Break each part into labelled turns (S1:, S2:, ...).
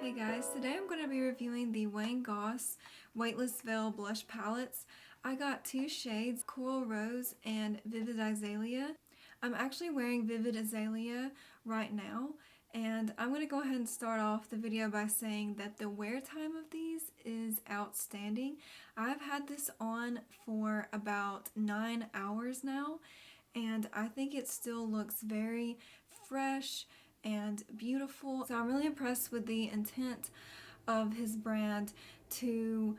S1: Hey guys, today I'm going to be reviewing the Goss Weightless Veil Blush Palettes. I got two shades, Coral Rose and Vivid Azalea. I'm actually wearing Vivid Azalea right now, and I'm going to go ahead and start off the video by saying that the wear time of these is outstanding. I've had this on for about 9 hours now, and I think it still looks very fresh and beautiful. So I'm really impressed with the intent of his brand to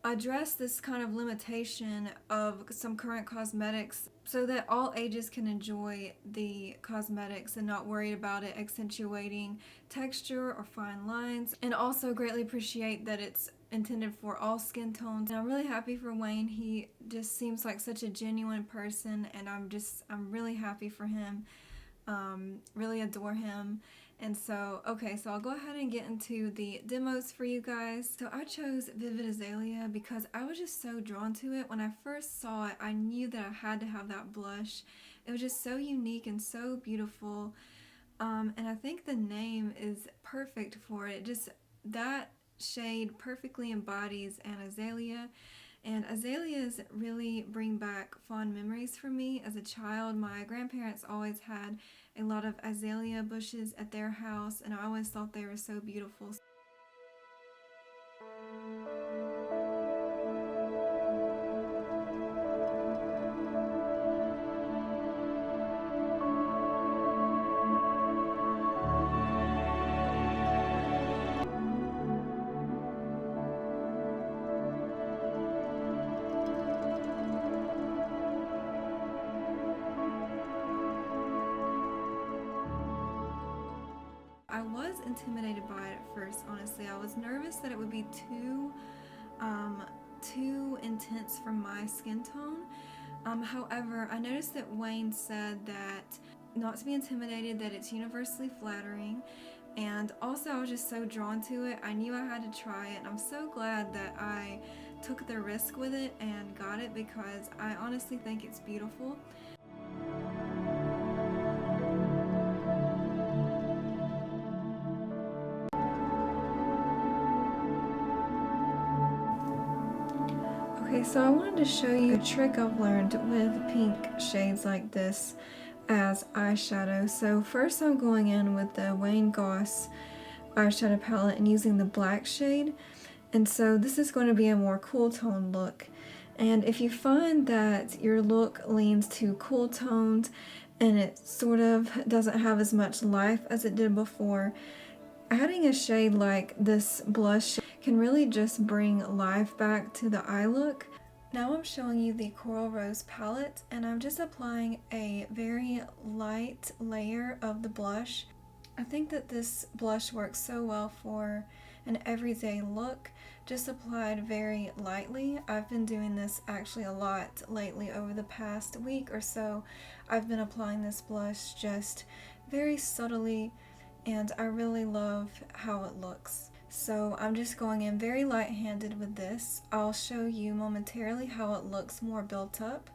S1: address this kind of limitation of some current cosmetics so that all ages can enjoy the cosmetics and not worry about it accentuating texture or fine lines, and also greatly appreciate that it's intended for all skin tones. And I'm really happy for Wayne. He just seems like such a genuine person, and I'm really happy for him. Really adore him. And so, okay, so I'll go ahead and get into the demos for you guys. So I chose Vivid Azalea because I was just so drawn to it. When I first saw it, I knew that I had to have that blush. It was just so unique and so beautiful. And I think the name is perfect for it. Just that shade perfectly embodies an azalea. And azaleas really bring back fond memories for me. As a child, my grandparents always had a lot of azalea bushes at their house, and I always thought they were so beautiful. I was intimidated by it at first, honestly. I was nervous that it would be too intense for my skin tone. However, I noticed that Wayne said that not to be intimidated, that it's universally flattering, and also I was just so drawn to it. I knew I had to try it, and I'm so glad that I took the risk with it and got it because I honestly think it's beautiful. Okay, so I wanted to show you a trick I've learned with pink shades like this as eyeshadow. So first I'm going in with the Wayne Goss eyeshadow palette and using the black shade. And so this is going to be a more cool tone look. And if you find that your look leans to cool toned and it sort of doesn't have as much life as it did before, adding a shade like this blush can really just bring life back to the eye look. Now I'm showing you the Coral Rose palette, and I'm just applying a very light layer of the blush. I think that this blush works so well for an everyday look, just applied very lightly. I've been doing this actually a lot lately. Over the past week or so, I've been applying this blush just very subtly, and I really love how it looks. So I'm just going in very light-handed with this. I'll show you momentarily how it looks more built up.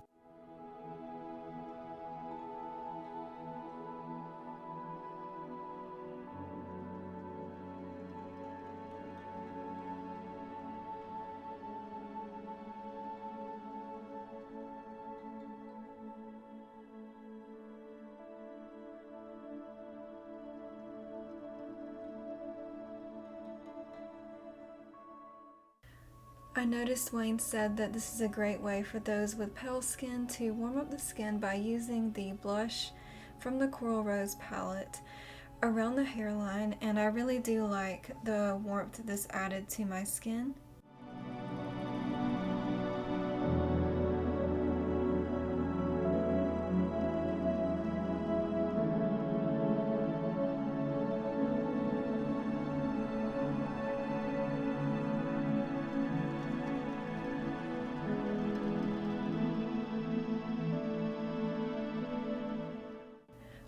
S1: I noticed Wayne said that this is a great way for those with pale skin to warm up the skin by using the blush from the Coral Rose palette around the hairline, and I really do like the warmth this added to my skin.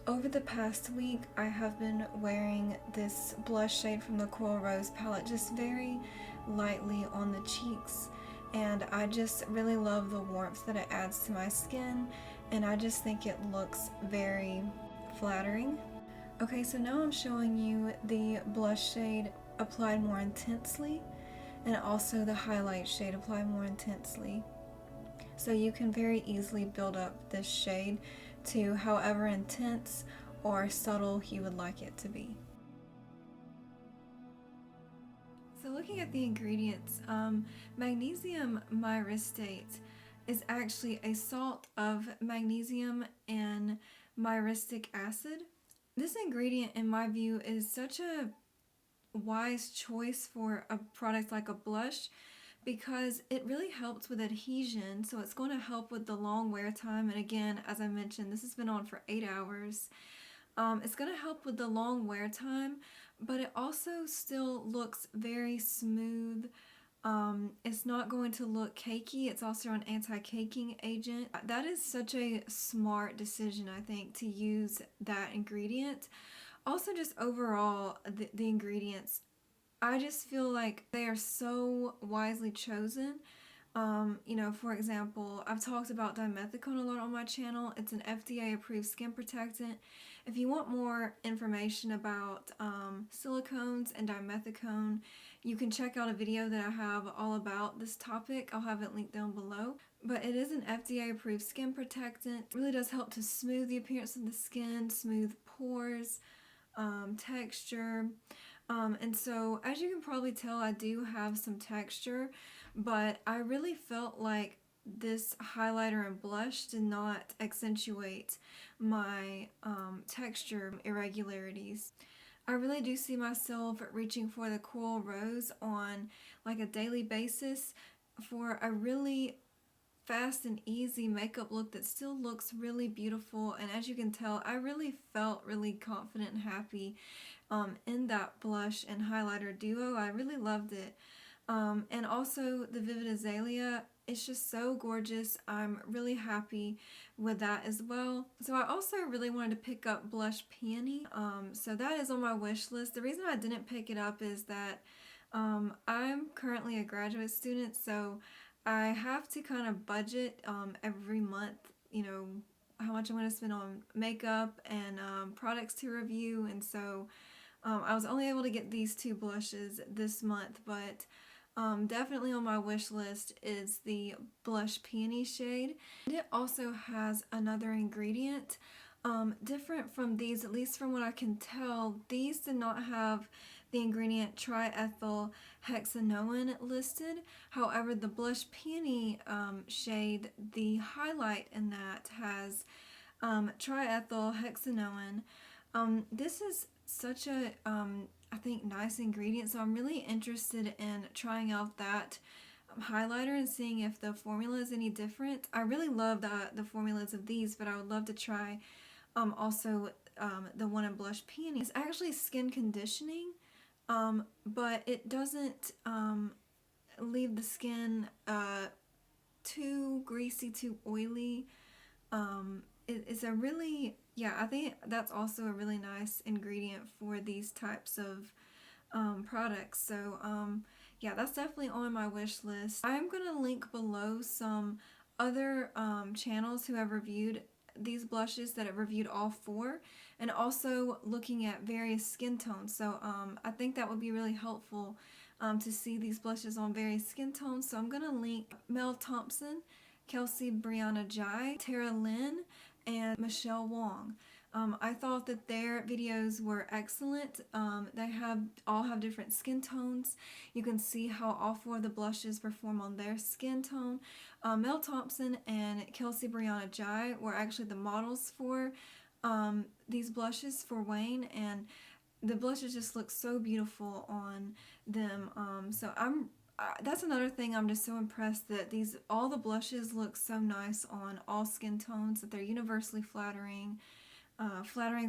S1: Over the past week, I have been wearing this blush shade from the Coral Rose palette just very lightly on the cheeks, and I just really love the warmth that it adds to my skin, and I just think it looks very flattering. Okay, so now I'm showing you the blush shade applied more intensely, and also the highlight shade applied more intensely. So you can very easily build up this shade to however intense or subtle you would like it to be. So looking at the ingredients, magnesium myristate is actually a salt of magnesium and myristic acid. This ingredient, in my view, is such a wise choice for a product like a blush because it really helps with adhesion. So it's going to help with the long wear time. And again, as I mentioned, this has been on for 8 hours. It's going to help with the long wear time, but it also still looks very smooth. It's not going to look cakey. It's also an anti-caking agent. That is such a smart decision, I think, to use that ingredient. Also, just overall, the ingredients, I just feel like they are so wisely chosen. For example, I've talked about dimethicone a lot on my channel. It's an FDA approved skin protectant. If you want more information about silicones and dimethicone, you can check out a video that I have all about this topic. I'll have it linked down below. But it is an FDA approved skin protectant. It really does help to smooth the appearance of the skin, smooth pores, texture. And so, as you can probably tell, I do have some texture, but I really felt like this highlighter and blush did not accentuate my texture irregularities. I really do see myself reaching for the coral rose on like a daily basis for a really fast and easy makeup look that still looks really beautiful. And as you can tell, I really felt really confident and happy in that blush and highlighter duo. I really loved it. And also the Vivid Azalea, it's just so gorgeous. I'm really happy with that as well. So I also really wanted to pick up Blush Peony. So that is on my wish list. The reason I didn't pick it up is that I'm currently a graduate student, so I have to kind of budget every month, how much I'm going to spend on makeup and products to review. And so I was only able to get these 2 blushes this month, but definitely on my wish list is the Blush Peony shade. And it also has another ingredient different from these, at least from what I can tell. These did not have the ingredient triethyl hexanoate listed. However, the Blush Peony shade, the highlight in that has triethyl hexanoate. This is such a I think nice ingredient, so I'm really interested in trying out that highlighter and seeing if the formula is any different. I really love the formulas of these, but I would love to try also the one in Blush Peony. It's actually skin conditioning, but it doesn't leave the skin too greasy, too oily. It's a really, I think that's also a really nice ingredient for these types of products. So that's definitely on my wish list. I'm going to link below some other channels who have reviewed these blushes that have reviewed all 4, and also looking at various skin tones. So I think that would be really helpful to see these blushes on various skin tones. So I'm going to link Mel Thompson, Kelsey Brianna Jai, Tara Lynn, and Michelle Wong. I thought that their videos were excellent. They all have different skin tones. You can see how all 4 of the blushes perform on their skin tone. Mel Thompson and Kelsey Brianna Jai were actually the models for these blushes for Wayne, and the blushes just look so beautiful on them. So that's another thing. I'm just so impressed that all the blushes look so nice on all skin tones, that they're universally flattering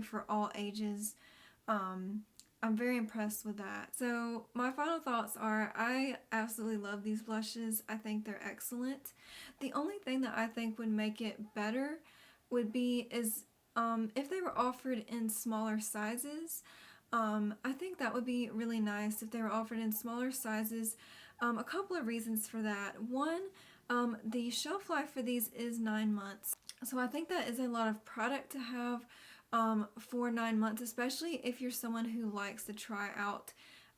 S1: for all ages. I'm very impressed with that. So my final thoughts are, I absolutely love these blushes. I think they're excellent. The only thing that I think would make it better would be if they were offered in smaller sizes. I think that would be really nice if they were offered in smaller sizes. A couple of reasons for that. One, the shelf life for these is 9 months. So I think that is a lot of product to have for 9 months, especially if you're someone who likes to try out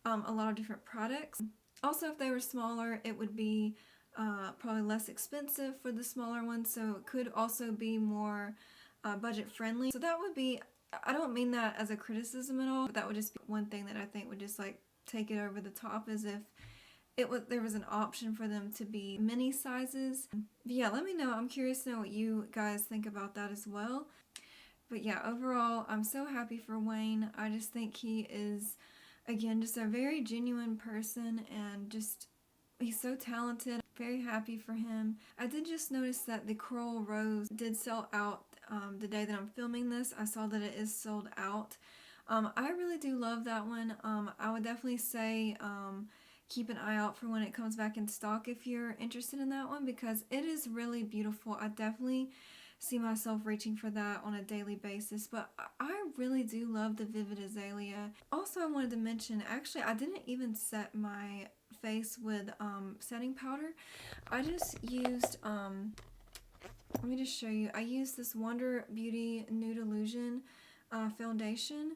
S1: a lot of different products. Also, if they were smaller, it would be probably less expensive for the smaller ones, so it could also be more budget friendly. So that would be, I don't mean that as a criticism at all, but that would just be one thing that I think would just like take it over the top, is if there was an option for them to be mini sizes. But yeah, let me know. I'm curious to know what you guys think about that as well. But yeah, overall, I'm so happy for Wayne. I just think he is, again, just a very genuine person, and just he's so talented. Very happy for him. I did just notice that the Coral Rose did sell out the day that I'm filming this. I saw that it is sold out. I really do love that one. I would definitely say keep an eye out for when it comes back in stock if you're interested in that one, because it is really beautiful. I definitely see myself reaching for that on a daily basis, but I really do love the Vivid Azalea. Also, I wanted to mention, actually, I didn't even set my face with setting powder. I just used, let me just show you. I used this Wonder Beauty Nude Illusion foundation.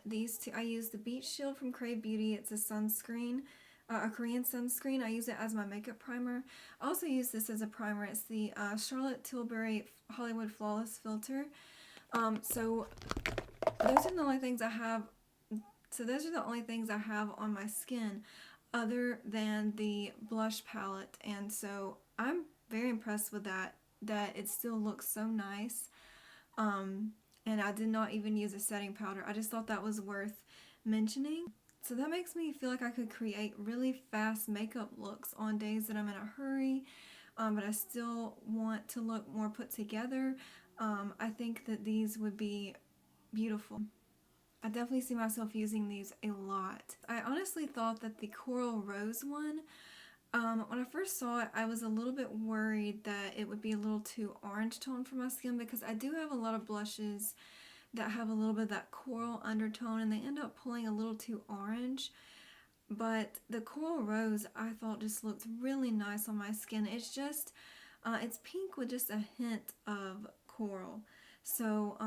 S1: These two, I used the Beach Shield from Crave Beauty. It's a sunscreen, a Korean sunscreen. I use it as my makeup primer. I also use this as a primer. It's the Charlotte Tilbury Hollywood Flawless Filter. So those are the only things I have. So those are the only things I have on my skin, other than the blush palette. And so I'm very impressed with that it still looks so nice. And I did not even use a setting powder. I just thought that was worth mentioning. So that makes me feel like I could create really fast makeup looks on days that I'm in a hurry, but I still want to look more put together. I think that these would be beautiful. I definitely see myself using these a lot. I honestly thought that the Coral Rose one, when I first saw it, I was a little bit worried that it would be a little too orange tone for my skin, because I do have a lot of blushes that have a little bit of that coral undertone, and they end up pulling a little too orange. But the Coral Rose, I thought, just looked really nice on my skin. It's just, it's pink with just a hint of coral. So,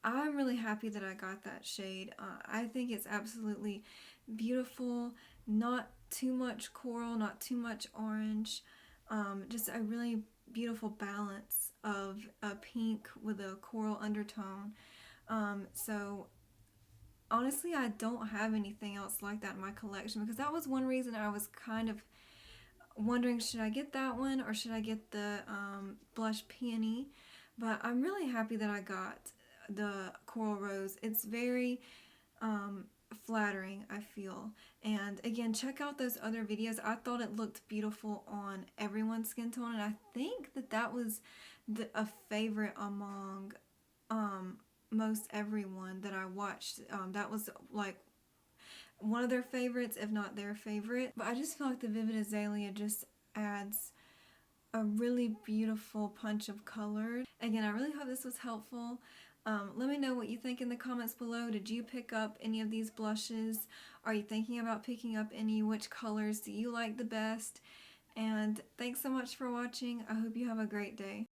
S1: I'm really happy that I got that shade. I think it's absolutely beautiful. Not too much coral, not too much orange. Just a really beautiful balance of a pink with a coral undertone. So honestly, I don't have anything else like that in my collection, because that was one reason I was kind of wondering, should I get that one or should I get the blush peony. But I'm really happy that I got the Coral Rose. It's very flattering, I feel. And again, check out those other videos. I thought it looked beautiful on everyone's skin tone, and I think that that was a favorite among most everyone that I watched. That was like one of their favorites, if not their favorite. But I just feel like the Vivid Azalea just adds a really beautiful punch of color. Again, I really hope this was helpful. Let me know what you think in the comments below. Did you pick up any of these blushes? Are you thinking about picking up any? Which colors do you like the best? And thanks so much for watching. I hope you have a great day.